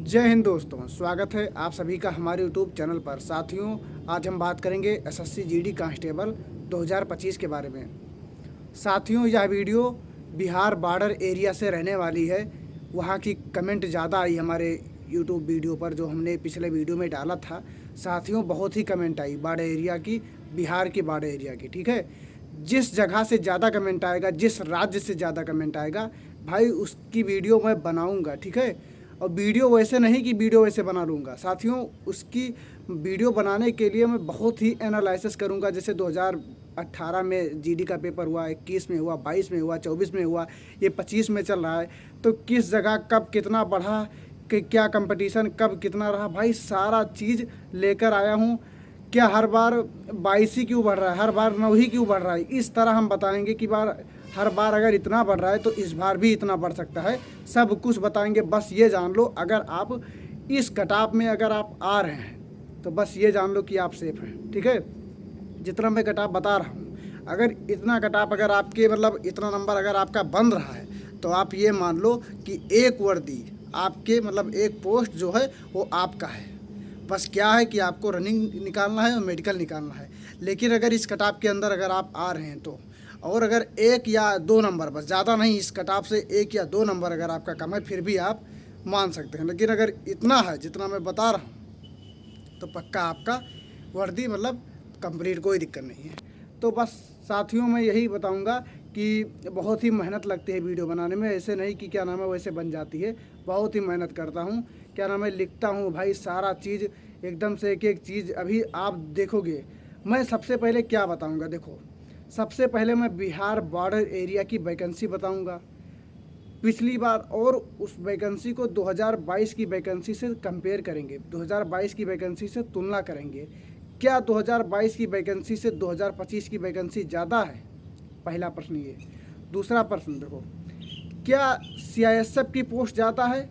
जय हिंद दोस्तों, स्वागत है आप सभी का हमारे यूट्यूब चैनल पर। साथियों, आज हम बात करेंगे एसएससी जीडी कांस्टेबल 2025 के बारे में। साथियों, यह वीडियो बिहार बॉर्डर एरिया से रहने वाली है। वहाँ की कमेंट ज़्यादा आई हमारे यूट्यूब वीडियो पर, जो हमने पिछले वीडियो में डाला था। साथियों, बहुत ही कमेंट आई बॉर्डर एरिया की, बिहार की बॉर्डर एरिया की। ठीक है, जिस जगह से ज़्यादा कमेंट आएगा, जिस राज्य से ज़्यादा कमेंट आएगा, भाई उसकी वीडियो मैं बनाऊँगा। ठीक है, और वीडियो वैसे नहीं कि वीडियो वैसे बना लूँगा। साथियों, उसकी वीडियो बनाने के लिए मैं बहुत ही एनालिसिस करूँगा। जैसे 2018 में जीडी का पेपर हुआ, 21 में हुआ, 22 में हुआ, 24 में हुआ, ये 25 में चल रहा है। तो किस जगह कब कितना बढ़ा, कि क्या कंपटीशन कब कितना रहा, भाई सारा चीज़ लेकर आया हूँ। क्या हर बार 22 ही क्यों बढ़ रहा है, हर बार 9 ही क्यों बढ़ रहा है, इस तरह हम बताएंगे कि हर बार अगर इतना बढ़ रहा है तो इस बार भी इतना बढ़ सकता है। सब कुछ बताएंगे। बस ये जान लो, अगर आप इस कटाप में अगर आप आ रहे हैं तो बस ये जान लो कि आप सेफ हैं। ठीक है, जितना मैं कटाप बता रहा हूँ, अगर इतना कटाप अगर आपके मतलब इतना नंबर अगर आपका बन रहा है तो आप ये मान लो कि एक वर्दी आपके मतलब एक पोस्ट जो है वो आपका है। बस क्या है कि आपको रनिंग निकालना है और मेडिकल निकालना है। लेकिन अगर इस कटाप के अंदर अगर आप आ रहे हैं तो, और अगर 1 या 2 नंबर, बस ज़्यादा नहीं, इस कटाप से 1 या 2 नंबर अगर आपका कम है फिर भी आप मान सकते हैं। लेकिन अगर इतना है जितना मैं बता रहा हूँ तो पक्का आपका वर्दी मतलब कंप्लीट, कोई दिक्कत नहीं है। तो बस साथियों, मैं यही बताऊंगा कि बहुत ही मेहनत लगती है वीडियो बनाने में। ऐसे नहीं कि क्या नाम है वैसे बन जाती है। बहुत ही मेहनत करता हूँ, क्या नाम है, लिखता हूँ भाई, सारा चीज़ एकदम से एक एक चीज़। अभी आप देखोगे, मैं सबसे पहले क्या बताऊँगा। देखो, सबसे पहले मैं बिहार बॉर्डर एरिया की वैकेंसी बताऊंगा पिछली बार, और उस वैकेंसी को 2022 की वैकेंसी से कंपेयर करेंगे, 2022 की वैकेंसी से तुलना करेंगे। क्या 2022 की वैकेंसी से 2025 की वैकेंसी ज़्यादा है? पहला प्रश्न ये। दूसरा प्रश्न देखो, क्या सीआईएसएफ की पोस्ट ज़्यादा है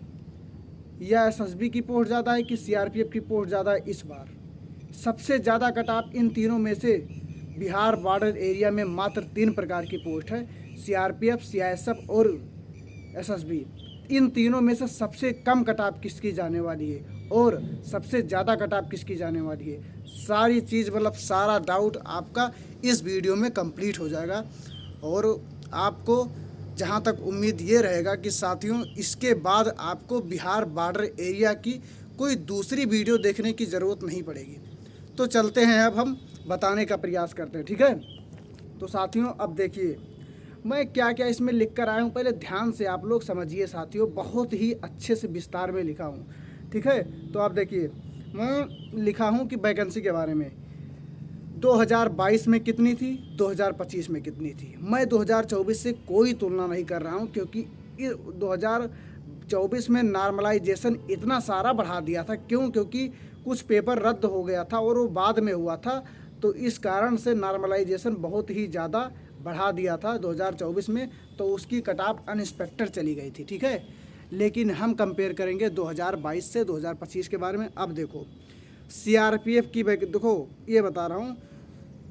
या एसएसबी की पोस्ट ज़्यादा है कि सीआरपीएफ की पोस्ट ज़्यादा है इस बार? सबसे ज़्यादा कटाप इन तीनों में से बिहार बॉर्डर एरिया में मात्र 3 प्रकार की पोस्ट है, सीआरपीएफ, सीआईएसएफ और एसएसबी। इन तीनों में से सबसे कम कटाप किसकी जाने वाली है और सबसे ज़्यादा कटाप किसकी जाने वाली है? सारी चीज़ मतलब सारा डाउट आपका इस वीडियो में कंप्लीट हो जाएगा। और आपको जहाँ तक उम्मीद ये रहेगा कि साथियों, इसके बाद आपको बिहार बॉर्डर एरिया की कोई दूसरी वीडियो देखने की ज़रूरत नहीं पड़ेगी। तो चलते हैं, अब हम बताने का प्रयास करते हैं। ठीक है, तो साथियों अब देखिए मैं क्या क्या इसमें लिख कर आया हूँ। पहले ध्यान से आप लोग समझिए साथियों, बहुत ही अच्छे से विस्तार में लिखा हूँ। ठीक है, तो आप देखिए, मैं लिखा हूँ कि वैकेंसी के बारे में 2022 में कितनी थी, 2025 में कितनी थी। मैं 2024 से कोई तुलना नहीं कर रहा हूँ, क्योंकि 2024 में नॉर्मलाइजेशन इतना सारा बढ़ा दिया था। क्यों? क्योंकि कुछ पेपर रद्द हो गया था और वो बाद में हुआ था, तो इस कारण से नॉर्मलाइजेशन बहुत ही ज़्यादा बढ़ा दिया था 2024 में, तो उसकी कटाप अनएक्सपेक्टेड चली गई थी। ठीक है, लेकिन हम कंपेयर करेंगे 2022 से 2025 के बारे में। अब देखो, सीआरपीएफ की देखो, ये बता रहा हूँ,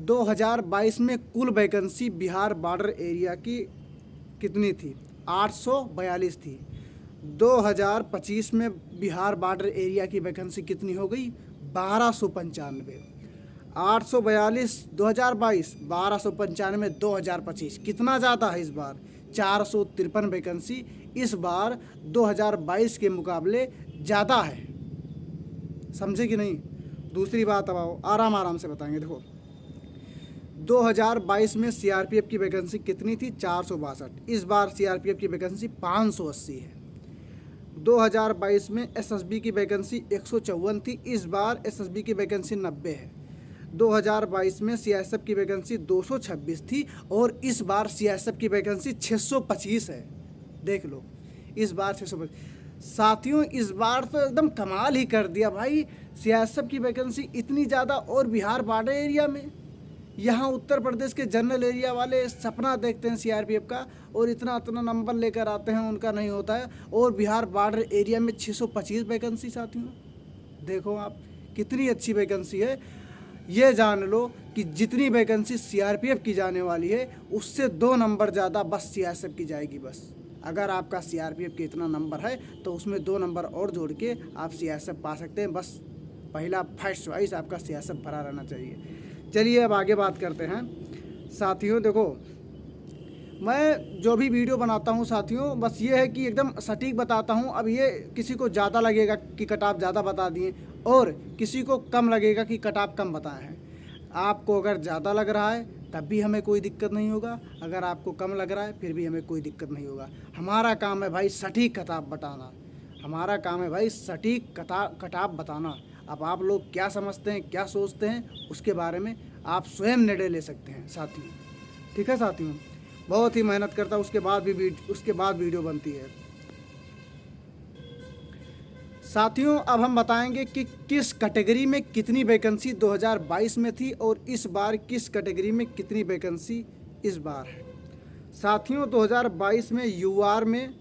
2022 में कुल वैकेंसी बिहार बॉर्डर एरिया की कितनी थी? 842 थी। 2025 में बिहार बॉर्डर एरिया की वैकेंसी कितनी हो गई? 1295। 842 2022, 1295 2025। कितना ज़्यादा है इस बार? 453 वैकेंसी इस बार 2022 के मुकाबले ज़्यादा है। समझे कि नहीं? दूसरी बात अब आओ, आराम आराम से बताएंगे। देखो, 2022 में सीआरपीएफ की वैकेंसी कितनी थी? 462। इस बार सीआरपीएफ की वैकेंसी 580 है। 2022 में एसएसबी की वैकेंसी 154 थी, इस बार एसएसबी की वैकेंसी 90 है। 2022 में सीआईएसएफ की वैकेंसी 226 थी और इस बार सीआईएसएफ की वैकेंसी 625 है। देख लो, इस बार 625। साथियों, इस बार तो एकदम कमाल ही कर दिया भाई। सीआईएसएफ की वैकेंसी इतनी ज़्यादा, और बिहार बॉर्डर एरिया में, यहाँ उत्तर प्रदेश के जनरल एरिया वाले सपना देखते हैं सीआरपीएफ का, और इतना इतना नंबर लेकर आते हैं, उनका नहीं होता है। और बिहार बॉर्डर एरिया में 625 वैकेंसी। साथियों देखो आप, कितनी अच्छी वैकेंसी है। ये जान लो कि जितनी वैकेंसी सीआरपीएफ की जाने वाली है उससे 2 नंबर ज़्यादा बस सीआईएसएफ की जाएगी। बस अगर आपका सीआरपीएफ के इतना नंबर है तो उसमें 2 नंबर और जोड़ के आप सीआईएसएफ पा सकते हैं। बस पहला फर्स्ट चॉइस आपका सीआईएसएफ भरा रहना चाहिए। चलिए अब आगे बात करते हैं साथियों। देखो, मैं जो भी वीडियो बनाता हूँ साथियों, बस ये है कि एकदम सटीक बताता हूँ। अब ये किसी को ज़्यादा लगेगा कि कट ऑफ ज़्यादा बता दिए, और किसी को कम लगेगा कि कट ऑफ कम बताए हैं। आपको अगर ज़्यादा लग रहा है तब भी हमें कोई दिक्कत नहीं होगा, अगर आपको कम लग रहा है फिर भी हमें कोई दिक्कत नहीं होगा। हमारा काम है भाई सटीक कट ऑफ बताना, हमारा काम है भाई सटीक कट ऑफ बताना। अब आप लोग क्या समझते हैं, क्या सोचते हैं, उसके बारे में आप स्वयं निर्णय ले सकते हैं साथियों। ठीक है साथियों, बहुत ही मेहनत करता हूँ, उसके बाद वीडियो बनती है साथियों। अब हम बताएंगे कि किस कैटेगरी में कितनी वैकेंसी 2022 में थी और इस बार किस कैटेगरी में कितनी वैकेंसी इस बार है। साथियों 2022 में यूआर में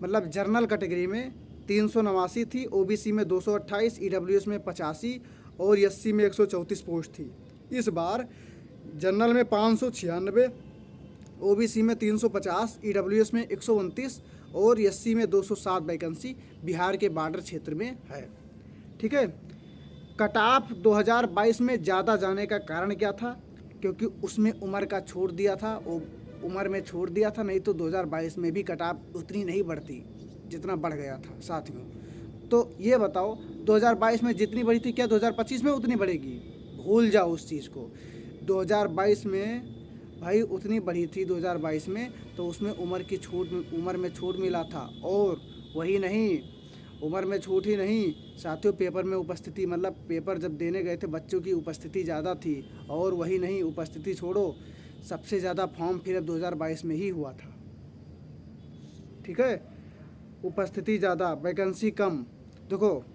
मतलब जनरल कैटेगरी में 389 थी, ओबीसी में 228, ईडब्ल्यूएस में 85 और एससी में 134 पोस्ट थी। इस बार जनरल में 596, ओबीसी में 350, ईडब्ल्यूएस में 129 और एससी में 207 वैकेंसी बिहार के बॉर्डर क्षेत्र में है। ठीक है, कट ऑफ 2022 में ज़्यादा जाने का कारण क्या था? क्योंकि उसमें उम्र का छोड़ दिया था, उम्र में छोड़ दिया था, नहीं तो 2022 में भी कट ऑफ उतनी नहीं बढ़ती जितना बढ़ गया था साथियों। तो ये बताओ 2022 में जितनी बढ़ी थी क्या 2025 में उतनी बढ़ेगी? भूल जाओ उस चीज़ को। 2022 में भाई उतनी बढ़ी थी 2022 में, तो उसमें उम्र में छूट मिला था। और वही नहीं, उम्र में छूट ही नहीं साथियों, पेपर में उपस्थिति, मतलब पेपर जब देने गए थे बच्चों की उपस्थिति ज़्यादा थी। और वही नहीं, उपस्थिति छोड़ो, सबसे ज़्यादा फॉर्म फिलअप 2022 में ही हुआ था। ठीक है, उपस्थिति ज़्यादा, वैकेंसी कम। देखो,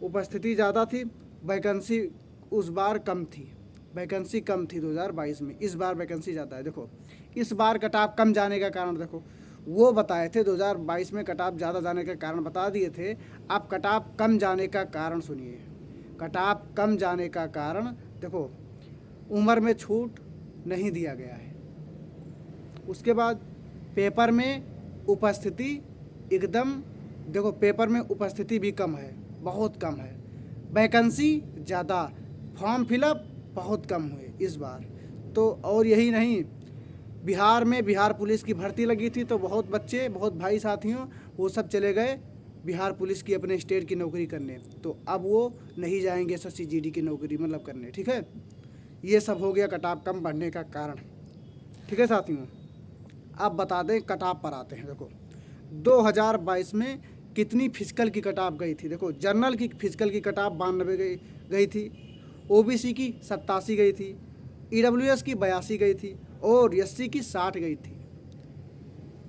उपस्थिति ज़्यादा थी, वैकेंसी उस बार कम थी, वैकेंसी कम थी 2022 में। इस बार वैकेंसी ज़्यादा है। देखो, इस बार कट ऑफ कम जाने का कारण देखो, वो बताए थे 2022 में कट ऑफ ज़्यादा जाने का कारण बता दिए थे। आप कट ऑफ कम जाने का कारण सुनिए। कट ऑफ कम जाने का कारण देखो, उम्र में छूट नहीं दिया गया है। उसके बाद पेपर में उपस्थिति एकदम, देखो पेपर में उपस्थिति भी कम है, बहुत कम है। वैकेंसी ज़्यादा, फॉर्म फिलअप बहुत कम हुए इस बार तो। और यही नहीं, बिहार में बिहार पुलिस की भर्ती लगी थी, तो बहुत बच्चे, बहुत भाई साथियों, वो सब चले गए बिहार पुलिस की अपने स्टेट की नौकरी करने। तो अब वो नहीं जाएंगे एसएससी जीडी की नौकरी मतलब करने। ठीक है, ये सब हो गया कट ऑफ कम बढ़ने का कारण। ठीक है साथियों, अब बता दें कट ऑफ पर आते हैं। देखो 2022 में कितनी फिजिकल की कट ऑफ गई थी? देखो, जनरल की फिजिकल की कट ऑफ 92 गई थी, ओबीसी की 87 गई थी, ईडब्ल्यूएस की 82 गई थी और एससी की 60 गई थी।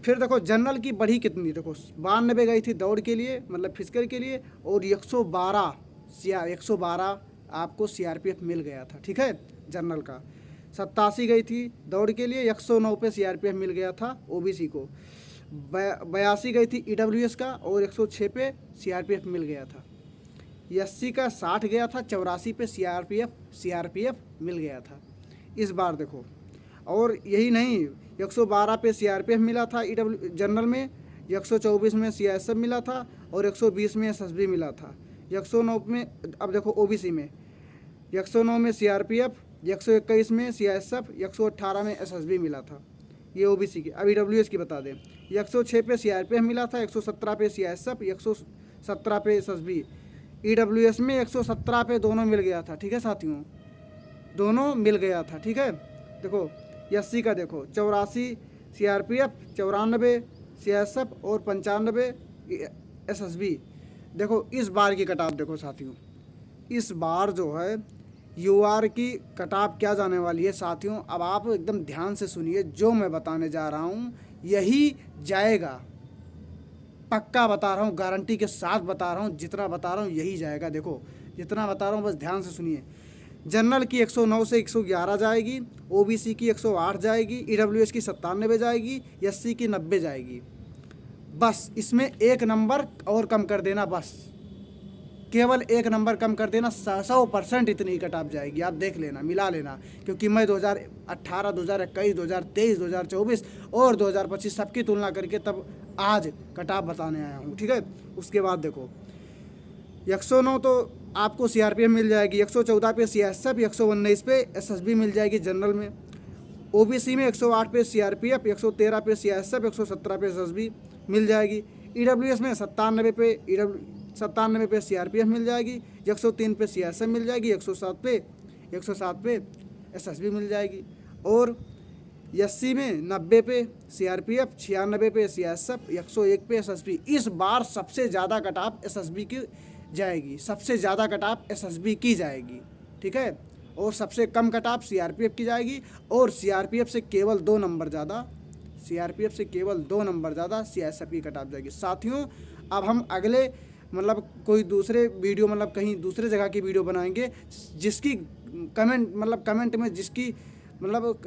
फिर देखो जनरल की बढ़ी कितनी, देखो 92 गई थी दौड़ के लिए, मतलब फिजिकल के लिए, और 112 आपको सीआरपीएफ मिल गया था। ठीक है, जनरल का 87 गई थी दौड़ के लिए, 109 पे सीआरपीएफ मिल गया था ओबीसी को, 82 गई थी ईडब्ल्यूएस का और 106 पे सीआरपीएफ मिल गया था। एससी का 60 गया था, 84 पे सीआरपीएफ मिल गया था इस बार। देखो, और यही नहीं, 112 पे सीआरपीएफ मिला था जनरल में, 124 में सीआईएसएफ मिला था और 120 में एसएसबी मिला था। 109 में, अब देखो ओबीसी में 109 में सीआरपीएफ, 121 में सीआईएसएफ, 118 में एसएसबी मिला था, ये ओबीसी की। अब ईडब्ल्यूएस की बता दें, 106 पे सीआरपीएफ मिला था, 117 पे सीआईएसएफ, 117 पे एसएसबी। ईडब्ल्यूएस में 117 पे दोनों मिल गया था। ठीक है साथियों, दोनों मिल गया था। ठीक है, देखो एससी का देखो 84 सीआरपीएफ, 94 सीआईएसएफ और 95 एसएसबी। देखो इस बार की कट ऑफ देखो साथियों, इस बार जो है यूआर की कट ऑफ क्या जाने वाली है साथियों। अब आप एकदम ध्यान से सुनिए, जो मैं बताने जा रहा हूँ यही जाएगा, पक्का बता रहा हूँ, गारंटी के साथ बता रहा हूँ, जितना बता रहा हूँ यही जाएगा। देखो जितना बता रहा हूँ बस ध्यान से सुनिए। जनरल की 109 से 111 जाएगी, ओबीसी की 108 जाएगी, ईडब्ल्यूएस की 97 जाएगी, एससी की 90 जाएगी। बस इसमें एक नंबर और कम कर देना बस। केवल 1 नंबर कम कर देना, 100% इतनी कट ऑफ जाएगी। आप देख लेना, मिला लेना, क्योंकि मैं 2018, 2021, 2023, 2024 और 2025 सबकी तुलना करके तब आज कट ऑफ बताने आया हूँ, ठीक है। उसके बाद देखो 109 तो आपको सीआरपीएफ मिल जाएगी, 114 पे सीएसएफ, 119 पे एसएसबी मिल जाएगी जनरल में। ओबीसी में 108 पे सीआरपीएफ, 113 पे सीएसएफ, 117 पे एसएसबी मिल जाएगी। ईडब्ल्यूएस में 97 पे सीआरपीएफ मिल जाएगी, 103 पे सीएसएफ मिल जाएगी, 107 पे एसएसबी मिल जाएगी। और एससी में 90 पे सीआरपीएफ, 96 पे सीएसएफ, 101 पे एसएसबी। इस बार सबसे ज़्यादा कट ऑफ एसएसबी की जाएगी, सबसे ज़्यादा कट ऑफ एसएसबी की जाएगी, ठीक है। और सबसे कम कट ऑफ सीआरपीएफ की जाएगी, और सीआरपीएफ से केवल 2 नंबर ज़्यादा सीएसएफ की कट ऑफ जाएगी। साथियों, अब हम अगले मतलब कोई दूसरे वीडियो मतलब कहीं दूसरे जगह की वीडियो बनाएंगे, जिसकी कमेंट में जिसकी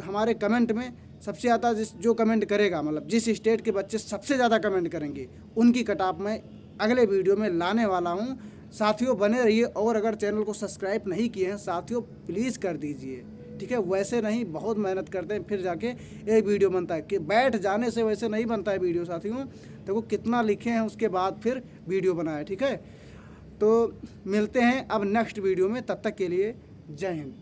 हमारे कमेंट में सबसे ज़्यादा जो कमेंट करेगा, मतलब जिस स्टेट के बच्चे सबसे ज़्यादा कमेंट करेंगे, उनकी कट ऑफ मैं अगले वीडियो में लाने वाला हूं। साथियों बने रहिए, और अगर चैनल को सब्सक्राइब नहीं किए हैं साथियों प्लीज़ कर दीजिए, ठीक है। वैसे नहीं, बहुत मेहनत करते हैं फिर जाके एक वीडियो बनता है, कि बैठ जाने से वैसे नहीं बनता है वीडियो। साथियों देखो कितना लिखे हैं, उसके बाद फिर वीडियो बनाया, ठीक है। तो मिलते हैं अब नेक्स्ट वीडियो में, तब तक के लिए जय हिंद।